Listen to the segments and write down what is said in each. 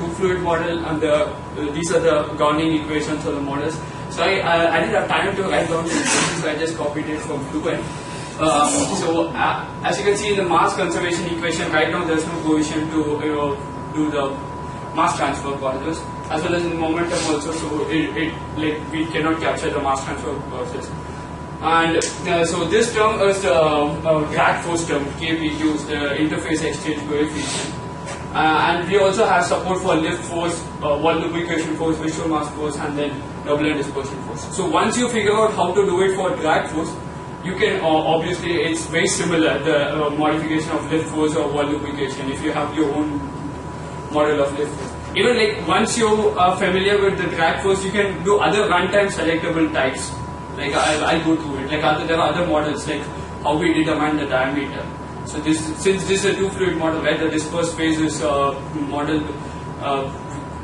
two fluid model, and these are the governing equations of the models. So I didn't have time to write down the equations, so I just copied it from Fluent. As you can see in the mass conservation equation, right now there is no coefficient to do the mass transfer process, as well as in momentum also. So we cannot capture the mass transfer process. And so this term is the drag force term, KPQ, the interface exchange coefficient. And we also have support for lift force, wall lubrication force, visual mass force, and then turbulent dispersion force. So once you figure out how to do it for drag force, you can obviously it's very similar, the modification of lift force or wall lubrication, if you have your own model of lift force. Even like once you are familiar with the drag force, you can do other runtime selectable types. Like I'll go through it. Like there are other models, like how we determine the diameter. So since this is a two fluid model, right, the dispersed phase is modeled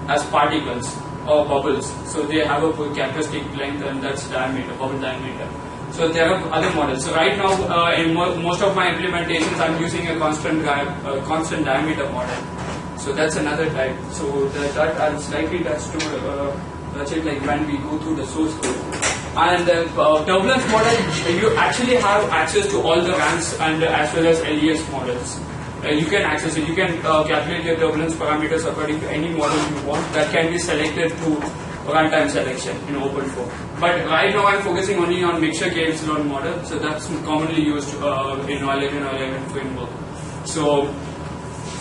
as particles or bubbles. So they have a characteristic length, and that's diameter, bubble diameter. So there are other models. So right now, in most of my implementations, I'm using a constant diameter model. So that's another type. So that I'll slightly touch it like when we go through the source code. And the turbulence model, you actually have access to all the RAMs and as well as LES models. You can access it. You can calculate your turbulence parameters according to any model you want. That can be selected through runtime selection in OpenFOAM. But right now I'm focusing only on mixture K-epsilon model. So that's commonly used in OIL 11 framework. So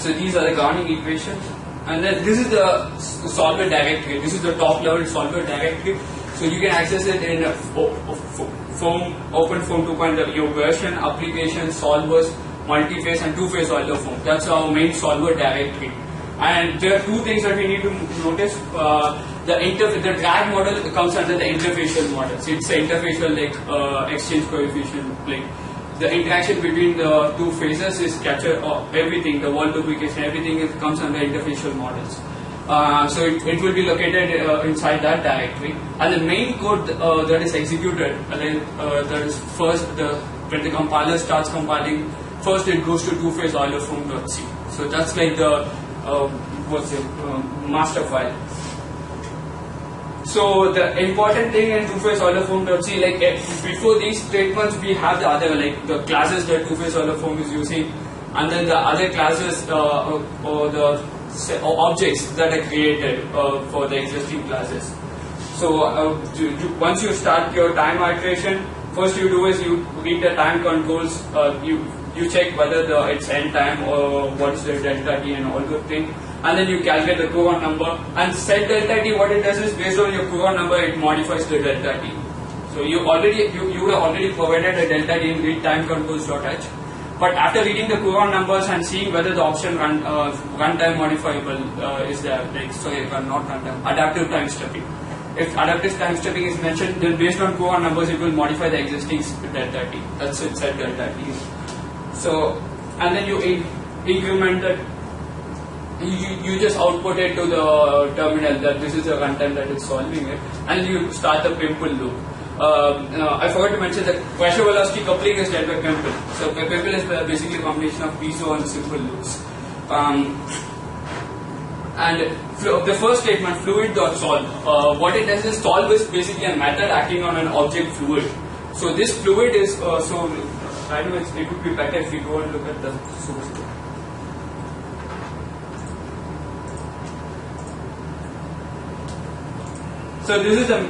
these are the governing equations. And then this is the solver directory. This is the top level solver directory. So you can access it in OpenFOAM 2.0, your version, applications, solvers, multi-phase and two-phase Euler form. That's our main solver directory. And there are two things that we need to notice. The drag model comes under the interfacial model. So it's an interfacial like exchange coefficient. Like the interaction between the two phases is captured. Everything, the wall lubrication, everything comes under interfacial models. So it will be located inside that directory, and the main code that is executed, that is first when the compiler starts compiling, first it goes to two-phase Euler form.c. So that's like the master file. So the important thing in two-phase Euler form.c, like before these statements, we have the other, like the classes that two-phase Euler form is using, and then the other classes or the objects that are created for the existing classes. So once you start your time iteration, first you do is you read the time controls, you check whether it's end time or what is the delta t and all good thing, and then you calculate the Coulomb number, and set delta t, what it does is based on your Coulomb number it modifies the delta t. So you have already provided a delta t in read time controls.h. But after reading the Coulomb numbers and seeing whether the option runtime modifiable is there, like not runtime, adaptive time stepping. If adaptive time stepping is mentioned, then based on Coulomb numbers, it will modify the existing delta t. That's it, set delta t. So, and then you increment that. You just output it to the terminal that this is the runtime that is solving it, and you start the Pimple loop. I forgot to mention that pressure velocity coupling is dealt by Pimple. So Pimple is basically a combination of piezo and simple loops. And the first statement, fluid.solve, what it does is solve is basically a method acting on an object fluid. So this fluid is, I know it would be better if we go and look at the source code. So this is the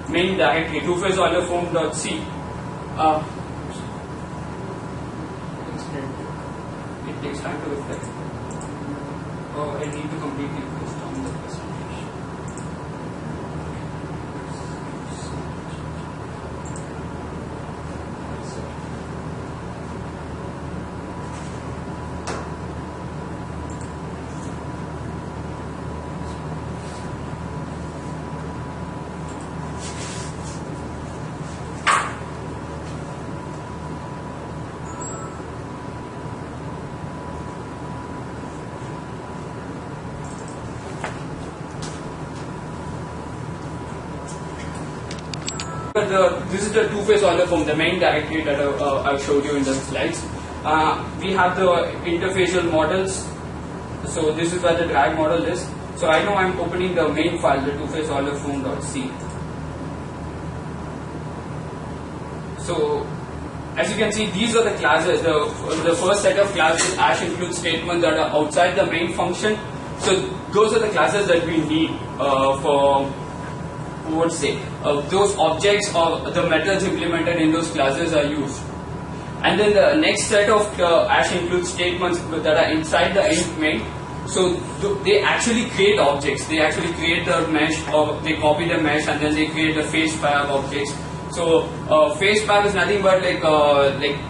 main directory, two-phase Euler form.c. It takes time to reflect. I need to completely close down the presentation. This is the two-phase Euler form, the main directory that I've showed you in the slides. We have the interfacial models, So this is where the drag model is. So right now I'm opening the main file, the two-phase Euler form.c. So as you can see, these are the classes. The first set of classes includes statements that are outside the main function. So those are the classes that we need for, what would say, those objects or the methods implemented in those classes are used. And then the next set of includes statements that are inside the int main. So they actually create objects. They actually create the mesh, or they copy the mesh, and then they create the phase pair objects. So phase pair is nothing but like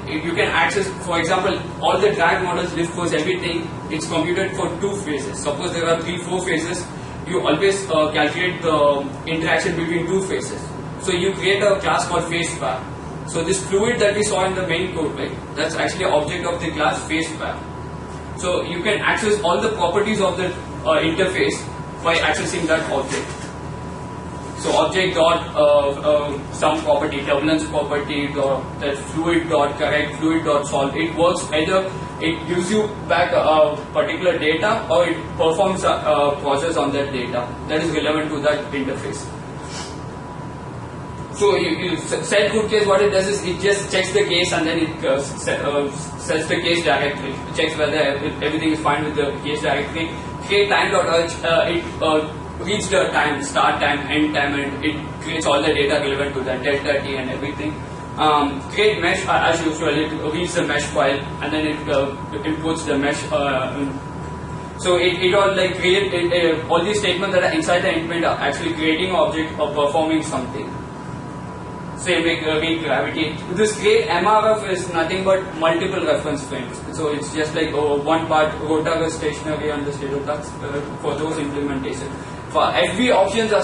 you can access, for example, all the drag models, lift force, everything. It's computed for 2 phases. Suppose there are 3-4 phases. You always calculate the interaction between 2 phases. So you create a class called phase pair. So this fluid that we saw in the main code, right? That's actually an object of the class phase pair. So you can access all the properties of the interface by accessing that object. So object dot some property, turbulence property, that fluid dot correct, fluid dot solve. It works either it gives you back a particular data, or it performs a process on that data that is relevant to that interface. So you set good case, what it does is it just checks the case and then it sets the case directory. It checks whether everything is fine with the case directory. Create time.h, it reads the time, start time, end time, and it creates all the data relevant to that, delta t and everything. Create mesh, as usual, it reads the mesh file and then it inputs the mesh. So it all like create all these statements that are inside the int main are actually creating an object or performing something. Say make gravity. This create MRF is nothing but multiple reference frames. So it's just like one part rotor is stationary on the stereo for those implementation. For FV options are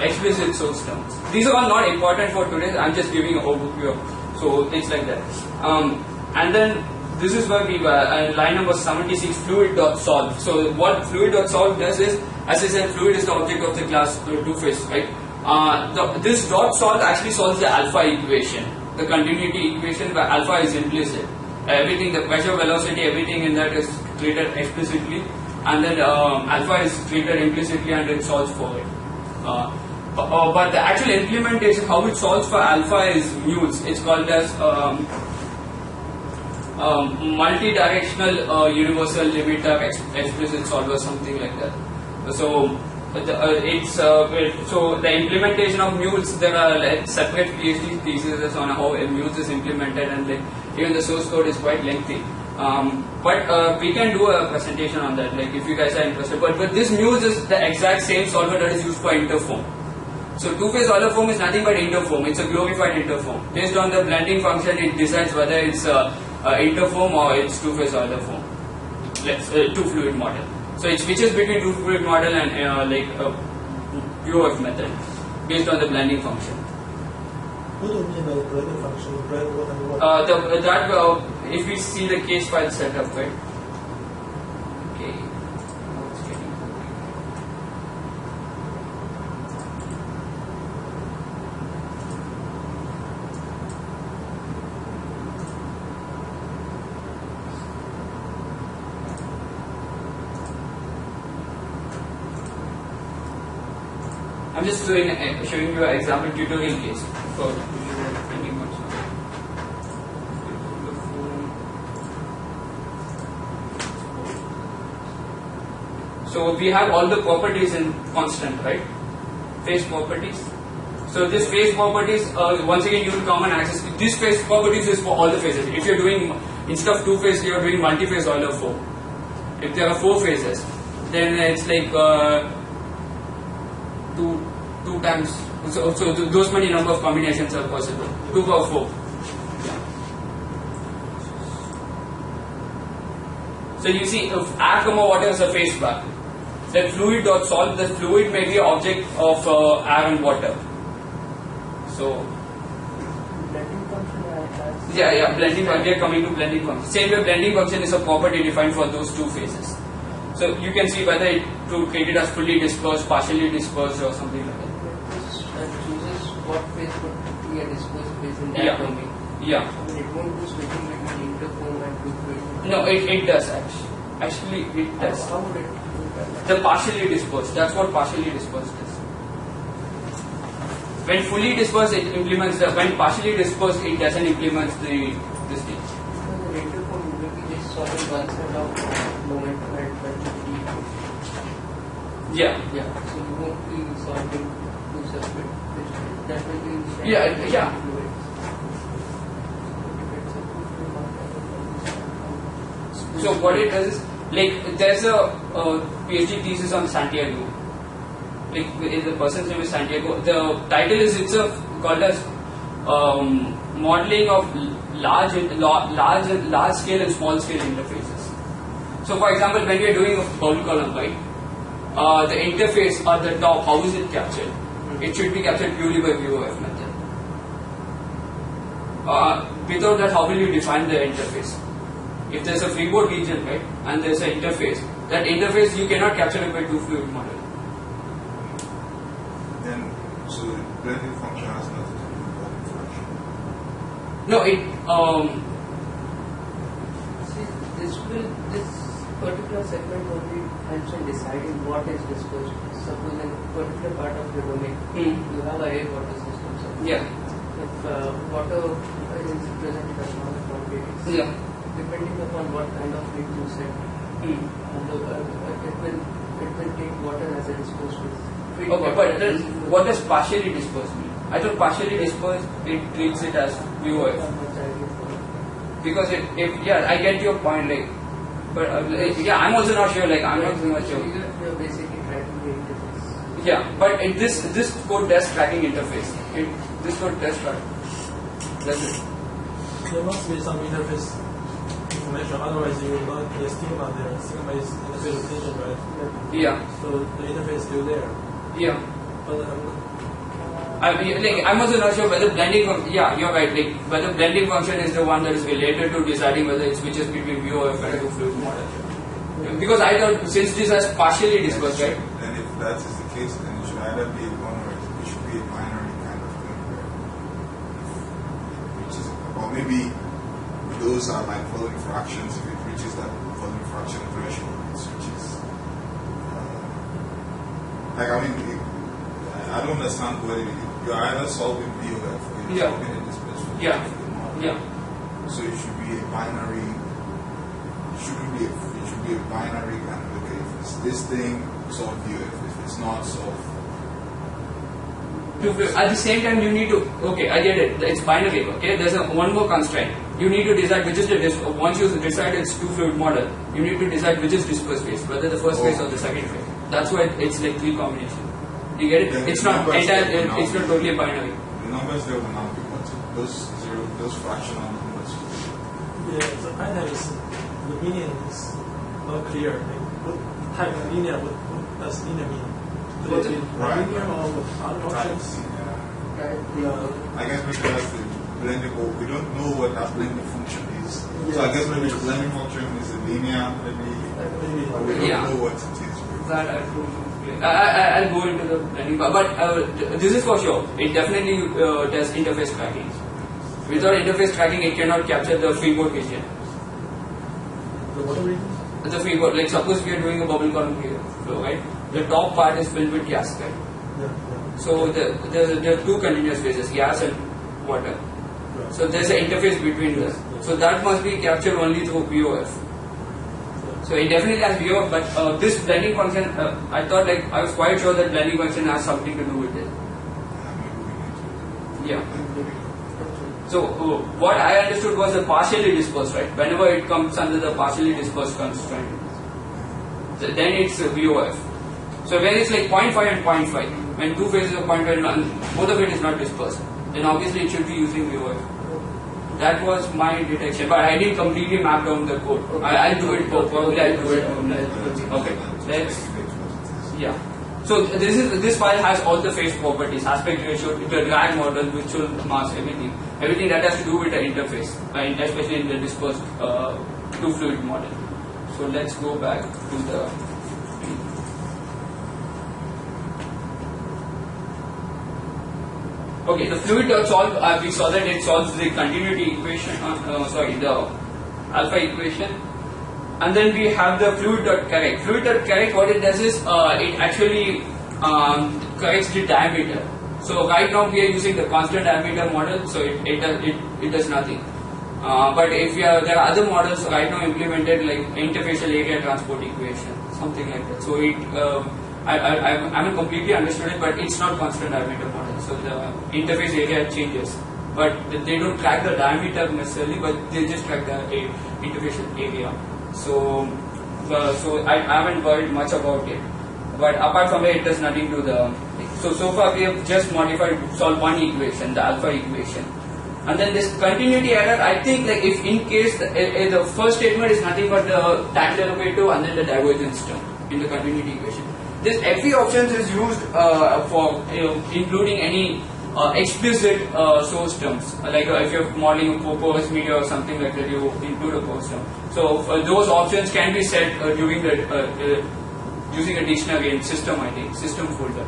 explicit source terms. These are all not important for today. I'm just giving an overview. So it's like that. And then this is where we were. Line number 76, fluid.solve. So what fluid.solve does is, as I said, fluid is the object of the class 2-phase, right? This dot solve actually solves the alpha equation, the continuity equation where alpha is implicit. Everything, the pressure, velocity, everything in that is treated explicitly, and then alpha is treated implicitly and it solves for it. But the actual implementation, how it solves for alpha is mules. It's called as multi-directional universal limiter explicit solver, something like that. So so the implementation of mules, there are like separate PhD theses on how mules is implemented, and like even the source code is quite lengthy. But we can do a presentation on that, like if you guys are interested. But this mules is the exact same solver that is used for interform. So two-phase Euler form is nothing but interform. It's a glorified interform. Based on the blending function, it decides whether it's interform or it's two-phase Euler form. Let's two-fluid model. So it switches between two-fluid model and UF method based on the blending function. What do you mean by blending function? Blend what and what? If we see the case file setup, right? Okay. Now it's getting I'm just showing you an example tutorial case for blending function. So we have all the properties in constant, right? Phase properties. So this phase properties, once again, use common access. This phase properties is for all the phases. If you're doing, instead of two phase, you're doing multi-phase Euler form. If there are 4 phases, then it's like two times. So those many number of combinations are possible. 2 power 4. Yeah. So you see, if air, water is a phase pair. Then fluid dot solve, the fluid may be object of air and water. So Blending function has. yeah, blending function. We are coming to blending function. Same way, blending function is a property defined for those 2 phases. So you can see whether it to treat it as fully dispersed, partially dispersed, or something like that. That chooses what phase would be a dispersed phase in that domain. Yeah. I mean, it won't do switching between interform and two-phase. No, it does actually. Actually, it does. How would it do that? The partially dispersed. That's what partially dispersed is. When fully dispersed, it implements the. When partially dispersed, it doesn't implement this thing. So the intercom will be just solving one set of momentum and velocity. Yeah. Yeah. So you won't be solving two separate. That will be. Yeah. So what it does is, like, there's a PhD thesis on Santiago. Like, the person's name is Santiago. The title is itself called as modeling of large scale and small scale interfaces. So, for example, when we are doing a bubble column, right, the interface at the top, how is it captured? It should be captured purely by VOF method. Without that, how will you define the interface? If there's a freeboard region, right, and there's an interface, that interface you cannot capture it by two fluid model. Then, so the blending function has nothing to do with bubble fraction. No, See, this particular segment only helps in deciding what is dispersed. Suppose in a particular part of the domain, you have a air water system. So yeah, if water is presented as smaller quantities, yeah. depending upon what kind of fluid you set, and it will take water as a dispersed fluid. Okay, but then what does partially dispersed mean? I thought partially dispersed, it treats it as VOF. Because I get your point, like, but yeah, I'm also not sure, like, I'm not so much sure. You're basically tracking the interface. Yeah, but this code does tracking interface. This code does track. That's it. There must be some interface information, otherwise you will not get stigma there. Stigma is interface retention, right? Yeah, So the interface is still there. yeah. But I'm also not sure whether blending function. Yeah, you're right. Like, whether blending function is the one that is related to deciding whether it switches between VOF and a fluid model. Because I thought since this has partially dispersed, right? Then if that is the case, then it should either be a one or it should be a binary kind of thing, which is, or maybe those are like volume fractions. If it reaches that volume fraction threshold, it switches. Like, I mean, I don't understand what you're either solving VOF or you're Yeah. solving a displacement. Yeah. Yeah. So it should be a binary. It should be a binary kind of, okay, if it's this thing, solve VOF. If it's not, solve. At the same time, you need to. Okay, I get it. It's binary. Okay, there's one more constraint. You need to decide which is the once you decide it's two fluid model, you need to decide which is dispersed phase, whether the first phase or the second phase. That's why it's like three combination. You get it? Then It's the not numbers entire. there will now It's not be- totally binary. The numbers there will now be what? Those fractional numbers. yeah, so I have is the meaning is not clear. Like, what type of linear? What does linear mean? Could it be Right. linear or with other options? I guess maybe that's the blending, or we don't know what that blending function is. So I Yes. guess maybe the blending function is a linear, maybe, or we don't Yeah. know what it is. That I don't know. I'll go into the blending part, but this is for sure. It definitely does interface tracking. Without interface tracking, it cannot capture the freeboard region. The what region? The freeboard, like suppose we are doing a bubble column here, flow, right? The top part is filled with gas, right? Yeah. So there are two continuous phases, gas and water. Right. So there's an interface between them. So that must be captured only through VOF. So it definitely has VOF, but this blending function, I thought, like, I was quite sure that blending function has something to do with it. Maybe we need to. Yeah. So what I understood was the partially dispersed, right? Whenever it comes under the partially dispersed constraint, so then it's a VOF. So when it's like 0.5 and 0.5, when two phases of 0.5 and both of it is not dispersed, then obviously it should be using VOF. That was my detection, but I didn't completely map down the code. I'll do it, probably I'll do it. Okay, let's, yeah. So this file has all the phase properties, aspect ratio, the drag model, virtual mass, everything that has to do with the interface, especially in the dispersed two fluid model. So let's go back to the. Okay, the fluid solve. We saw that it solves the continuity equation. The alpha equation. And then we have the fluid.correct. Fluid.correct, what it does is it actually corrects the diameter. So right now we are using the constant diameter model, so it does nothing. But if there are other models right now implemented, like interfacial area transport equation, something like that. So I haven't completely understood it, but it's not constant diameter model. So the interface area changes, but they don't track the diameter necessarily, but they just track the interfacial area. So I haven't worried much about it. But apart from that, it does nothing to the. So far we have just solved one equation, the alpha equation. And then this continuity error, I think, like, if in case the first statement is nothing but the time derivative and then the divergence term in the continuity equation. This FE options is used for including any explicit source terms, like if you're modeling a porous media or something like that, you include a porous term. So those options can be set during the using a dictionary in system, I think, system folder.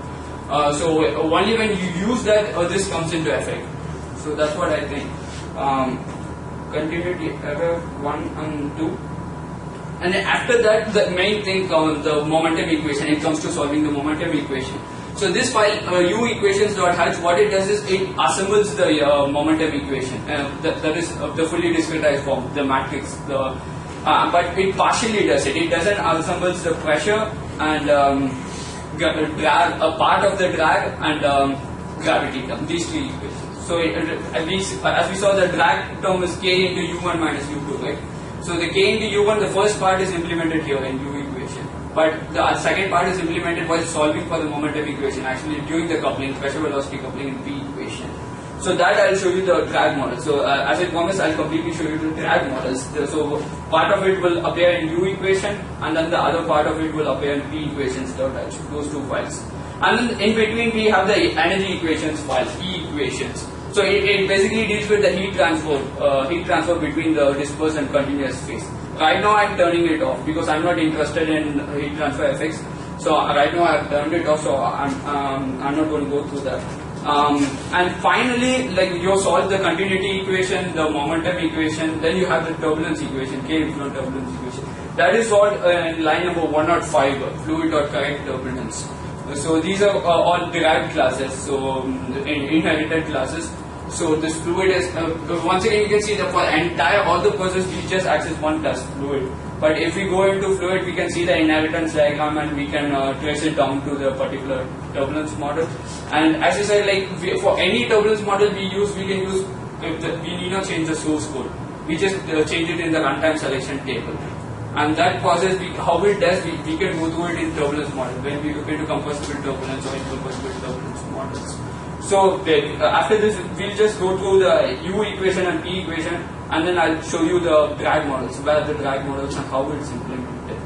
So only when you use that, this comes into effect. So that's what I think. Continuity error 1 and 2. And then after that, the main thing, the momentum equation. It comes to solving the momentum equation. So this file, uequations.h, what it does is it assembles the momentum equation. That is the fully discretized form, the matrix. But it partially does it. It doesn't assemble the pressure and drag, a part of the drag and gravity term. These three equations. So as we saw, the drag term is k into u1 minus u2, right? So the k into u1, the first part is implemented here in u equation, but the second part is implemented while solving for the momentum equation, actually during the coupling, pressure velocity coupling in P equation. So that I'll show you the drag model. So as I promised, I'll completely show you the drag models. So part of it will appear in u equation, and then the other part of it will appear in P equations, those two files. And then in between we have the energy equations file, E equations. So it basically deals with the heat transfer between the dispersed and continuous phase. Right now I'm turning it off because I'm not interested in heat transfer effects. So right now I've turned it off, so I'm not going to go through that. And finally, like, you solve the continuity equation, the momentum equation, then you have the turbulence equation, K epsilon turbulence equation. That is solved in line number 105, fluid.correct turbulence. So these are all derived classes, so inherited classes. So this fluid is, once again you can see that for all the process we just access one class, fluid. But if we go into fluid, we can see the inheritance diagram and we can trace it down to the particular turbulence model. And as I said, like, for any turbulence model we can use, we need not change the source code. We just change it in the runtime selection table. And that process, how it does, we can go through it in turbulence model when we look into compressible turbulence or incompressible turbulence models. So after this, we'll just go through the U equation and P equation, and then I'll show you the drag models, where the drag models and how it's implemented.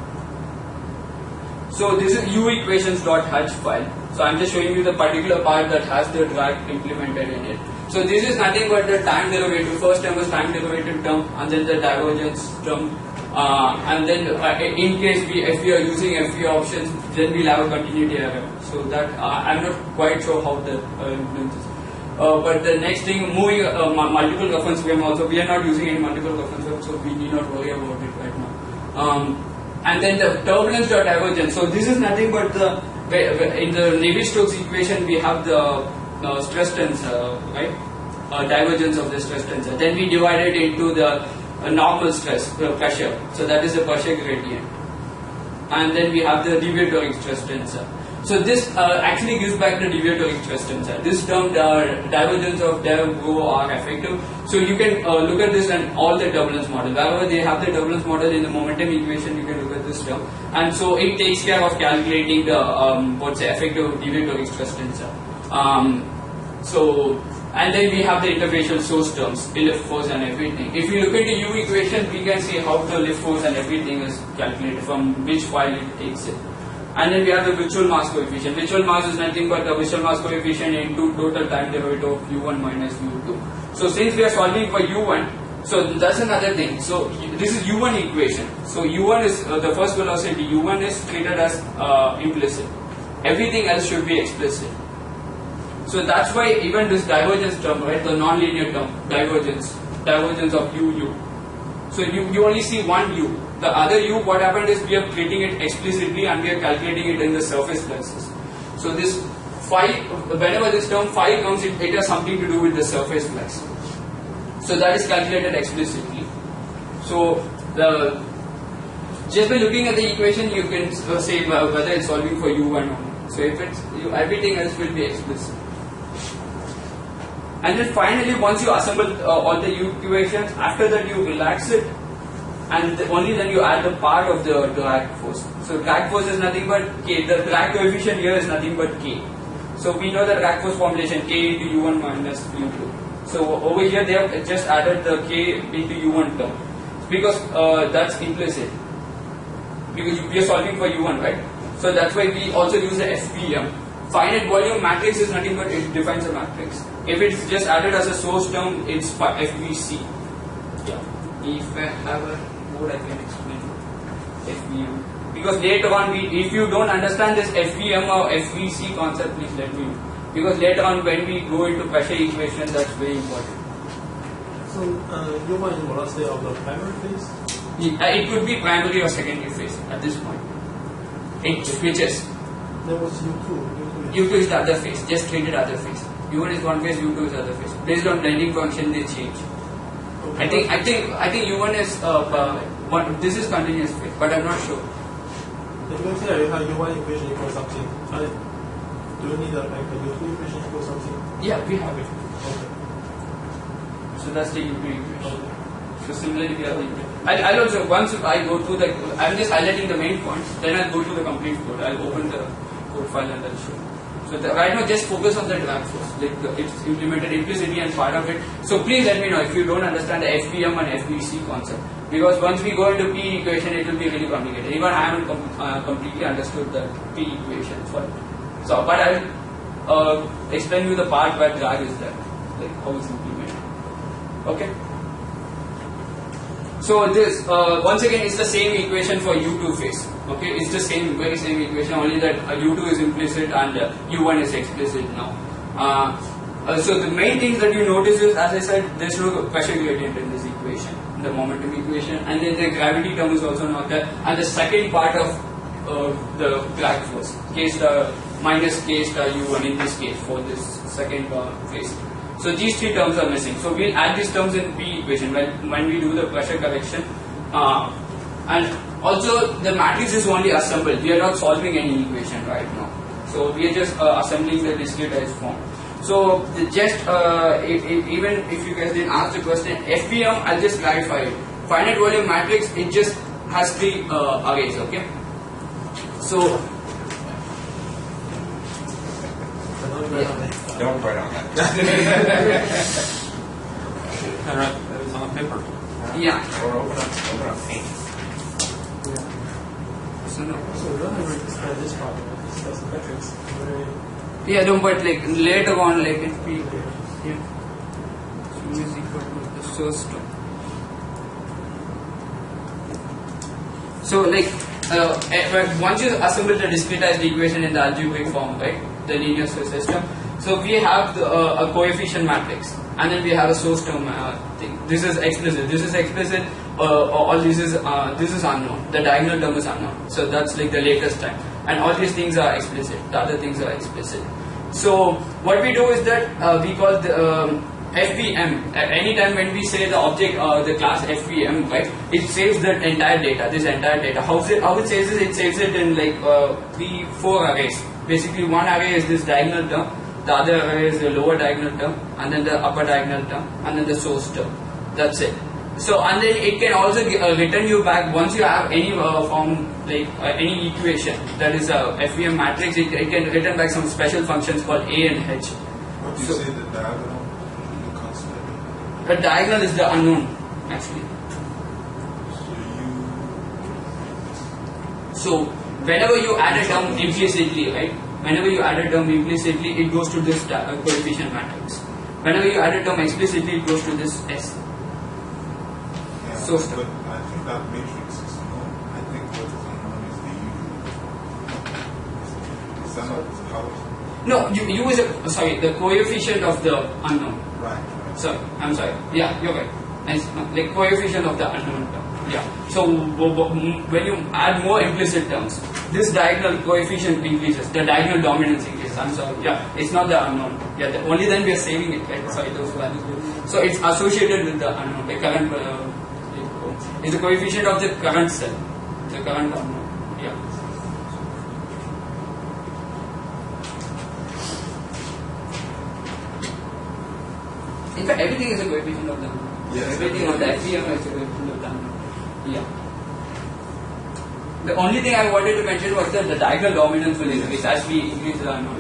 So this is uequations.h file. So I'm just showing you the particular part that has the drag implemented in it. So this is nothing but the time derivative. First term was time derivative term, and then the divergence term. And then in case if we are using FE options, then we'll have a continuity error. So that I'm not quite sure how the influence is. But the next thing, moving multiple reference frame also, we are not using any multiple reference frame, so we need not worry about it right now. And then the turbulence.divergence. So this is nothing but in the Navier-Stokes equation we have the stress tensor, right? Divergence of the stress tensor. Then we divide it into the normal stress, pressure. So that is the pressure gradient. And then we have the deviatory stress tensor. So this actually gives back the deviatory stress tensor. This term, the divergence of dev, rho are effective. So you can look at this and all the turbulence model. Wherever they have the turbulence model in the momentum equation, you can look at this term. And so it takes care of calculating the effective deviatory stress tensor. And then we have the interfacial source terms, lift force and everything. If you look at the U equation, we can see how the lift force and everything is calculated, from which file it takes it. And then we have the virtual mass coefficient. Virtual mass is nothing but the virtual mass coefficient into total time derivative of U1 minus U2. So since we are solving for U1, so that's another thing. So this is U1 equation. So U1 is the first velocity. U1 is treated as implicit. Everything else should be explicit. So that's why even this divergence term, right, the non-linear term, divergence of UU. So you only see one u. The other u, what happened is we are treating it explicitly and we are calculating it in the surface fluxes. So this phi, whenever this term phi comes, it has something to do with the surface flux. So that is calculated explicitly. So just by looking at the equation, you can say whether it's solving for u1 or not. So if it's everything else will be explicit. And then finally, once you assemble all the equations, after that you relax it, and only then you add the part of the drag force. So drag force is nothing but k. The drag coefficient here is nothing but k. So we know the drag force formulation, k into u1 minus u2. So over here they have just added the k into u1 term, because that's implicit. Because we are solving for u1, right? So that's why we also use the FVM. Finite volume matrix is nothing but it defines a matrix. If it's just added as a source term, it's FVC. Yeah. If I have a code, I can explain FVM. Because later on, if you don't understand this FVM or FVC concept, please let me know. Because later on, when we go into pressure equation, that's very important. So U1 is velocity of the primary phase? It could be primary or secondary phase at this point. It switches. There was U2. U2 is the other phase, just treated other phase. U1 is one phase, U2 is other phase. Based on blending function, they change. Okay. I think U1 is this is continuous phase, but I'm not sure. If you say you have U1 equation equals something, do you need like a U2 equation equals something? Yeah, we have it. Okay. So that's the U2 equation. Okay. So similarly, we have the U2. I'll also, once I go through the, I'm just highlighting the main points, then I'll go to the complete code. I'll open the code file and I'll show. So right now, just focus on the drag force. Like it's implemented implicitly and part of it. So please let me know if you don't understand the FVM and FVC concept. Because once we go into P equation, it will be really complicated. Even I haven't completely understood the P equation for it. So, but I'll explain you the part where drag is there, like how it's implemented. Okay. So this once again it's the same equation for U2 phase. Okay, it's the very same equation, only that U2 is implicit and U1 is explicit now. So the main thing that you notice is, as I said, there's no pressure gradient in this equation, the momentum equation, and then the gravity term is also not there. And the second part of the drag force, k star minus k star U1 in this case for this second phase. So these three terms are missing. So we'll add these terms in P equation when we do the pressure correction. And also the matrix is only assembled. We are not solving any equation right now. So we are just assembling the discretized form. So just even if you guys didn't ask the question, FVM, I'll just clarify it. Finite volume matrix, it just has three arrays. Okay. So. Don't write on that. Kind of that is on paper. Yeah. Or open up paint. So no. So we don't have to explain this part. Discuss the metrics. Yeah, no, but like later on, like it be yeah. So U is equal to the source term. So like once you assemble the discretized equation in the algebraic form, right, the linear system. So we have a coefficient matrix, and then we have a source term thing. This is explicit. This is explicit. All this is unknown. The diagonal term is unknown. So that's like the latest time. And all these things are explicit. The other things are explicit. So what we do is that we call the FVM. Anytime when we say the object, the class FVM, right, it saves the entire data. This entire data. How it saves it? It saves it in like 3-4 arrays. Basically, one array is this diagonal term. The other array is the lower diagonal term, and then the upper diagonal term, and then the source term. That's it. So, and then it can also return you back once you have any form, like any equation that is a FVM matrix. It can return back some special functions called A and H. What do you say the diagonal you consider? The diagonal is the unknown, actually. So whenever you add a term implicitly, right? Whenever you add a term implicitly, it goes to this coefficient matrix. Whenever you add a term explicitly, it goes to this S. Yeah, So but I think that matrix is known. I think what is unknown is the U. Is that not how? No, U is the coefficient of the unknown. Right. Sorry, I'm sorry. Yeah, you're right. and like coefficient of the unknown term. Yeah. So when you add more implicit terms, this diagonal coefficient increases. The diagonal dominance increases. I'm sorry. Yeah, it's not the unknown. Yeah, only then we are saving it. Right? Sorry, those values. So it's associated with the unknown. The current is the coefficient of the current cell. The current unknown. Yeah. In fact, everything is a coefficient of the unknown. Yes, Everything on the FEM is a coefficient of the unknown. Yeah. The only thing I wanted to mention was that the diagonal dominance will increase as we increase the unknown.